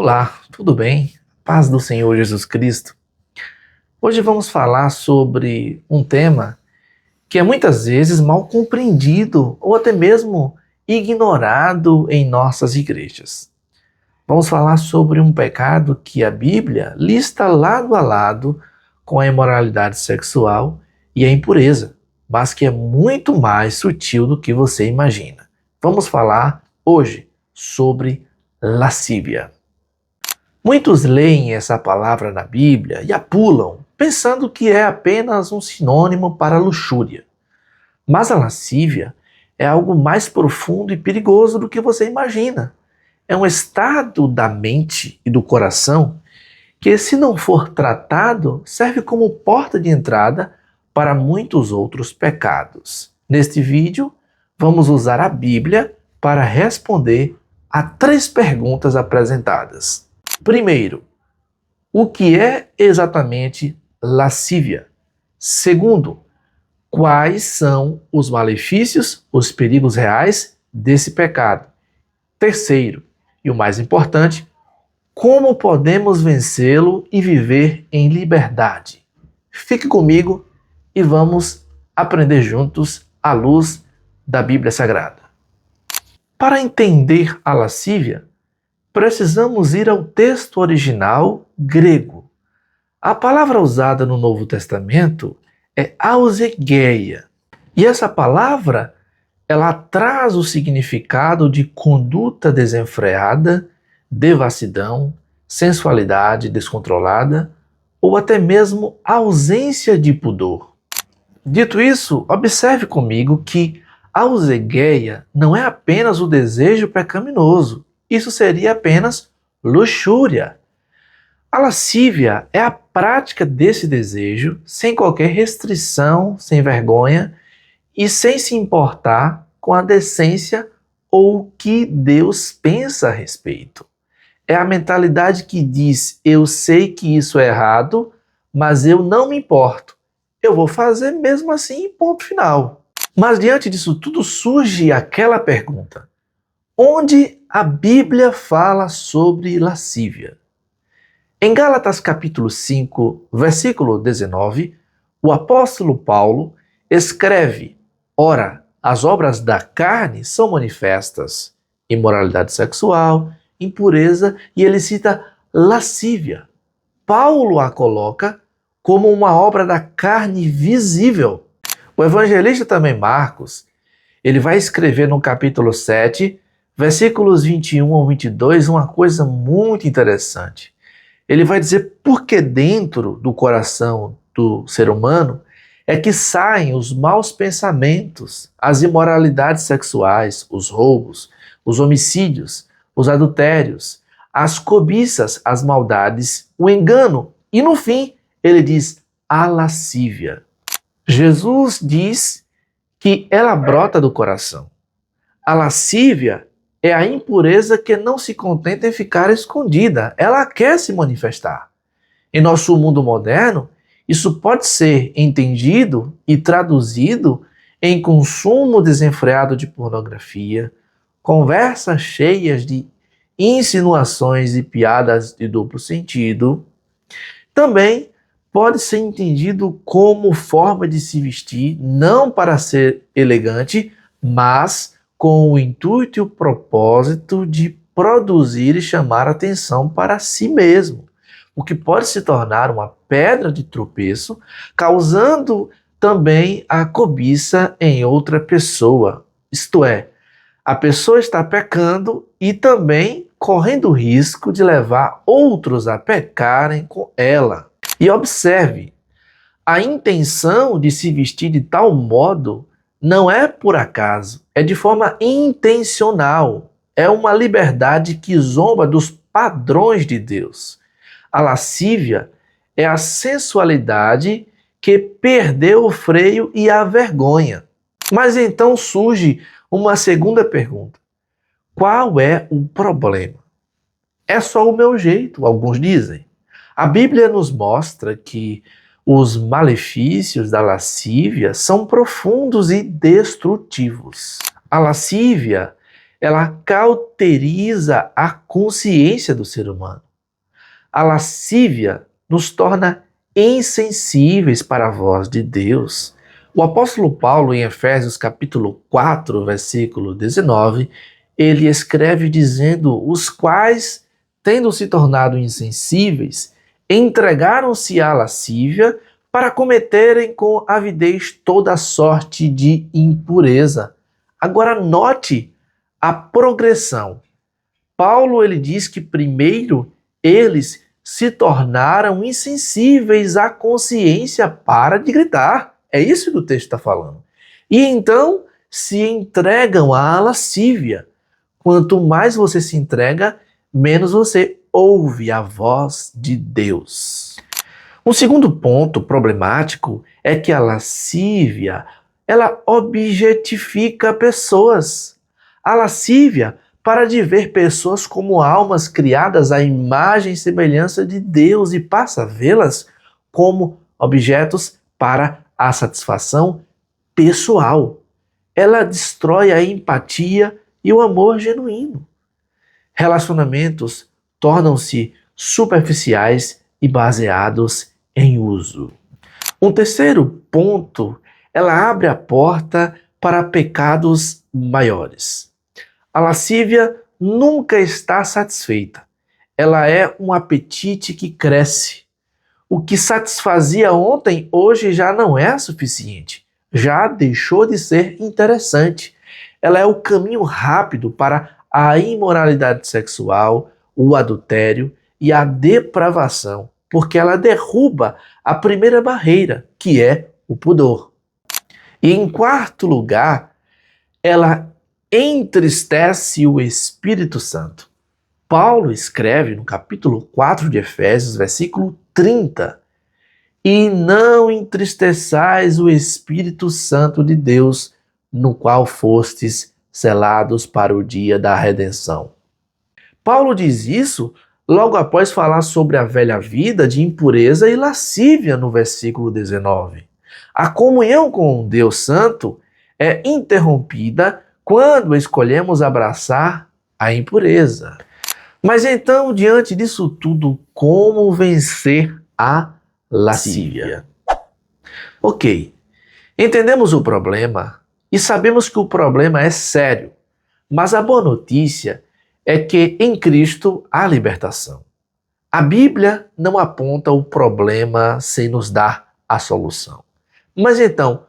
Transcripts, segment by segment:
Olá, tudo bem? Paz do Senhor Jesus Cristo. Hoje vamos falar sobre um tema que é muitas vezes mal compreendido ou até mesmo ignorado em nossas igrejas. Vamos falar sobre um pecado que a Bíblia lista lado a lado com a imoralidade sexual e a impureza, mas que é muito mais sutil do que você imagina. Vamos falar hoje sobre lascívia. Muitos leem essa palavra na Bíblia e a pulam, pensando que é apenas um sinônimo para luxúria. Mas a lascívia é algo mais profundo e perigoso do que você imagina. É um estado da mente e do coração que, se não for tratado, serve como porta de entrada para muitos outros pecados. Neste vídeo, vamos usar a Bíblia para responder a 3 perguntas apresentadas. Primeiro, o que é exatamente lascívia? Segundo, quais são os malefícios, os perigos reais desse pecado? Terceiro, e o mais importante, como podemos vencê-lo e viver em liberdade? Fique comigo e vamos aprender juntos à luz da Bíblia Sagrada. Para entender a lascívia, precisamos ir ao texto original grego. A palavra usada no Novo Testamento é ausegeia. E essa palavra, ela traz o significado de conduta desenfreada, devassidão, sensualidade descontrolada ou até mesmo ausência de pudor. Dito isso, observe comigo que ausegeia não é apenas o desejo pecaminoso. Isso seria apenas luxúria. A lascívia é a prática desse desejo sem qualquer restrição, sem vergonha e sem se importar com a decência ou o que Deus pensa a respeito. É a mentalidade que diz: eu sei que isso é errado, mas eu não me importo. Eu vou fazer mesmo assim, ponto final. Mas diante disso tudo surge aquela pergunta: onde a Bíblia fala sobre lascívia? Em Gálatas capítulo 5, versículo 19, o apóstolo Paulo escreve: ora, as obras da carne são manifestas: imoralidade sexual, impureza, e ele cita lascívia. Paulo a coloca como uma obra da carne visível. O evangelista também Marcos, ele vai escrever no capítulo 7, versículos 21 ao 22, uma coisa muito interessante. Ele vai dizer porque dentro do coração do ser humano é que saem os maus pensamentos, as imoralidades sexuais, os roubos, os homicídios, os adultérios, as cobiças, as maldades, o engano e, no fim, ele diz a lascívia. Jesus diz que ela brota do coração. A lascívia é a impureza que não se contenta em ficar escondida. Ela quer se manifestar. Em nosso mundo moderno, isso pode ser entendido e traduzido em consumo desenfreado de pornografia, conversas cheias de insinuações e piadas de duplo sentido. Também pode ser entendido como forma de se vestir, não para ser elegante, mas com o intuito e o propósito de produzir e chamar atenção para si mesmo, o que pode se tornar uma pedra de tropeço, causando também a cobiça em outra pessoa. Isto é, a pessoa está pecando e também correndo o risco de levar outros a pecarem com ela. E observe, a intenção de se vestir de tal modo não é por acaso, é de forma intencional. É uma liberdade que zomba dos padrões de Deus. A lascívia é a sensualidade que perdeu o freio e a vergonha. Mas então surge uma segunda pergunta: qual é o problema? É só o meu jeito, alguns dizem. A Bíblia nos mostra que os malefícios da lascívia são profundos e destrutivos. A lascívia ela cauteriza a consciência do ser humano. A lascívia nos torna insensíveis para a voz de Deus. O apóstolo Paulo, em Efésios capítulo 4, versículo 19, ele escreve dizendo: os quais, tendo se tornado insensíveis, entregaram-se à lascívia para cometerem com avidez toda sorte de impureza. Agora note a progressão. Paulo ele diz que primeiro eles se tornaram insensíveis à consciência para de gritar. É isso que o texto está falando. E então se entregam à lascívia. Quanto mais você se entrega, menos você ouve a voz de Deus. Um segundo ponto problemático é que a lascívia, ela objetifica pessoas. A lascívia para de ver pessoas como almas criadas à imagem e semelhança de Deus e passa a vê-las como objetos para a satisfação pessoal. Ela destrói a empatia e o amor genuíno. Relacionamentos tornam-se superficiais e baseados em uso. Um terceiro ponto, ela abre a porta para pecados maiores. A lascívia nunca está satisfeita. Ela é um apetite que cresce. O que satisfazia ontem, hoje já não é suficiente. Já deixou de ser interessante. Ela é o caminho rápido para a imoralidade sexual, o adultério e a depravação, porque ela derruba a primeira barreira, que é o pudor. E em quarto lugar, ela entristece o Espírito Santo. Paulo escreve no capítulo 4 de Efésios, versículo 30, e não entristeçais o Espírito Santo de Deus, no qual fostes selados para o dia da redenção. Paulo diz isso logo após falar sobre a velha vida de impureza e lascívia no versículo 19. A comunhão com Deus Santo é interrompida quando escolhemos abraçar a impureza. Mas então, diante disso tudo, como vencer a lascívia? Ok, entendemos o problema e sabemos que o problema é sério, mas a boa notícia é que em Cristo há libertação. A Bíblia não aponta o problema sem nos dar a solução. Mas então,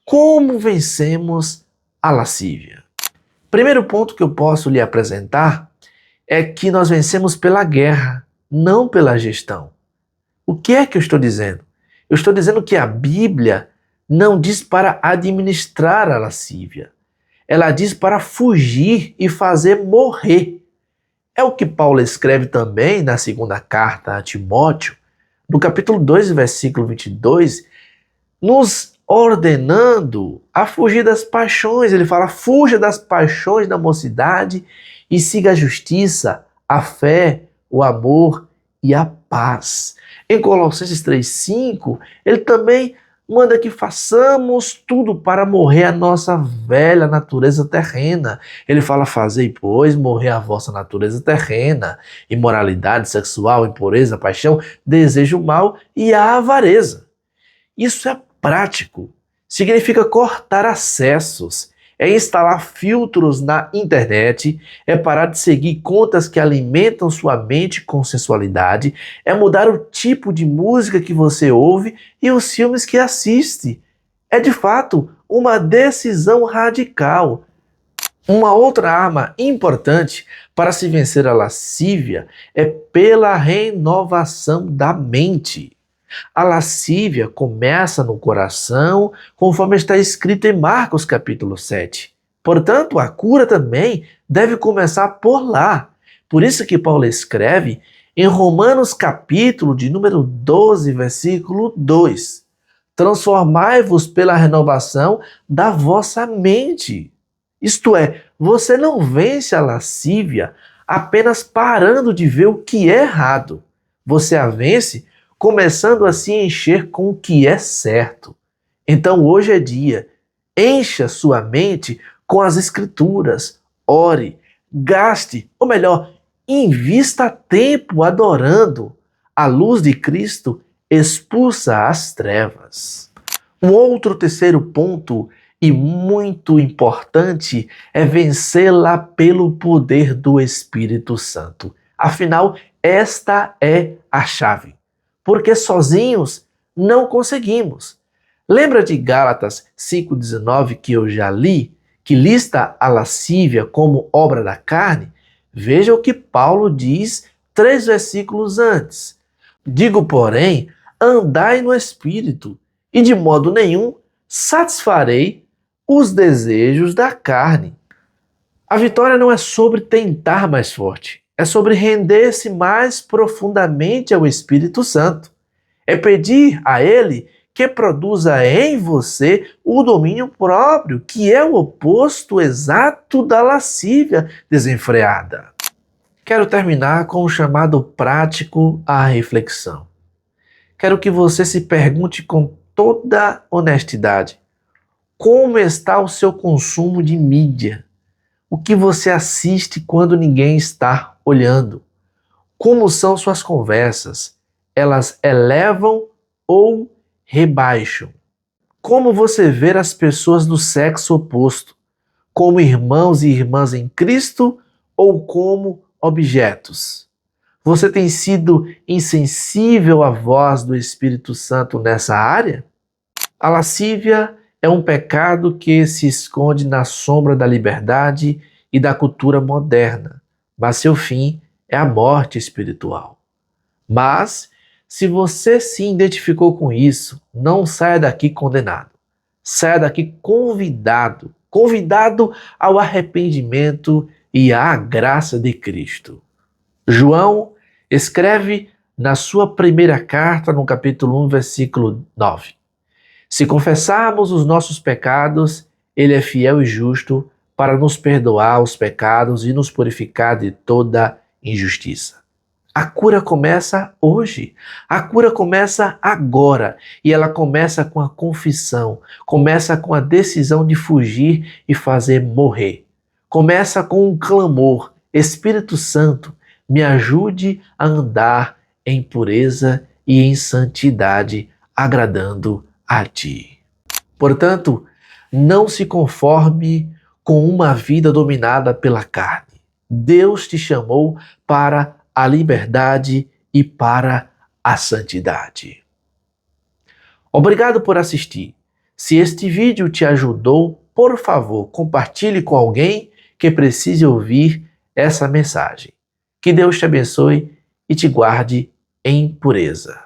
como vencemos a lascívia? Primeiro ponto que eu posso lhe apresentar é que nós vencemos pela guerra, não pela gestão. O que é que eu estou dizendo? Eu estou dizendo que a Bíblia não diz para administrar a lascívia. Ela diz para fugir e fazer morrer. É o que Paulo escreve também na segunda carta a Timóteo, no capítulo 2, versículo 22, nos ordenando a fugir das paixões. Ele fala: fuja das paixões da mocidade e siga a justiça, a fé, o amor e a paz. Em Colossenses 3,5, ele também manda que façamos tudo para morrer a nossa velha natureza terrena. Ele fala: fazei, pois, morrer a vossa natureza terrena, imoralidade sexual, impureza, paixão, desejo mal e a avareza. Isso é prático. Significa cortar acessos, é instalar filtros na internet, é parar de seguir contas que alimentam sua mente com sensualidade, é mudar o tipo de música que você ouve e os filmes que assiste. É de fato uma decisão radical. Uma outra arma importante para se vencer a lascívia é pela renovação da mente. A lascívia começa no coração, conforme está escrito em Marcos capítulo 7. Portanto, a cura também deve começar por lá. Por isso que Paulo escreve em Romanos capítulo de número 12, versículo 2. Transformai-vos pela renovação da vossa mente. Isto é, você não vence a lascívia apenas parando de ver o que é errado. Você a vence começando a se encher com o que é certo. Então hoje é dia. Encha sua mente com as Escrituras. Ore, gaste, ou melhor, invista tempo adorando. A luz de Cristo expulsa as trevas. Um outro terceiro ponto e muito importante é vencê-la pelo poder do Espírito Santo. Afinal, esta é a chave. Porque sozinhos não conseguimos. Lembra de Gálatas 5,19 que eu já li, que lista a lascívia como obra da carne? Veja o que Paulo diz 3 versículos antes. Digo, porém, andai no Espírito, e de modo nenhum satisfarei os desejos da carne. A vitória não é sobre tentar mais forte, é sobre render-se mais profundamente ao Espírito Santo. É pedir a Ele que produza em você o domínio próprio, que é o oposto exato da lascívia desenfreada. Quero terminar com um chamado prático à reflexão. Quero que você se pergunte com toda honestidade: como está o seu consumo de mídia? O que você assiste quando ninguém está olhando? Como são suas conversas? Elas elevam ou rebaixam? Como você vê as pessoas do sexo oposto? Como irmãos e irmãs em Cristo ou como objetos? Você tem sido insensível à voz do Espírito Santo nessa área? A lascívia é um pecado que se esconde na sombra da liberdade e da cultura moderna, mas seu fim é a morte espiritual. Mas, se você se identificou com isso, não saia daqui condenado. Saia daqui convidado ao arrependimento e à graça de Cristo. João escreve na sua primeira carta, no capítulo 1, versículo 9. Se confessarmos os nossos pecados, Ele é fiel e justo para nos perdoar os pecados e nos purificar de toda injustiça. A cura começa hoje, a cura começa agora e ela começa com a confissão, começa com a decisão de fugir e fazer morrer. Começa com um clamor: Espírito Santo, me ajude a andar em pureza e em santidade, agradando a Ti. Portanto, não se conforme com uma vida dominada pela carne. Deus te chamou para a liberdade e para a santidade. Obrigado por assistir. Se este vídeo te ajudou, por favor, compartilhe com alguém que precise ouvir essa mensagem. Que Deus te abençoe e te guarde em pureza.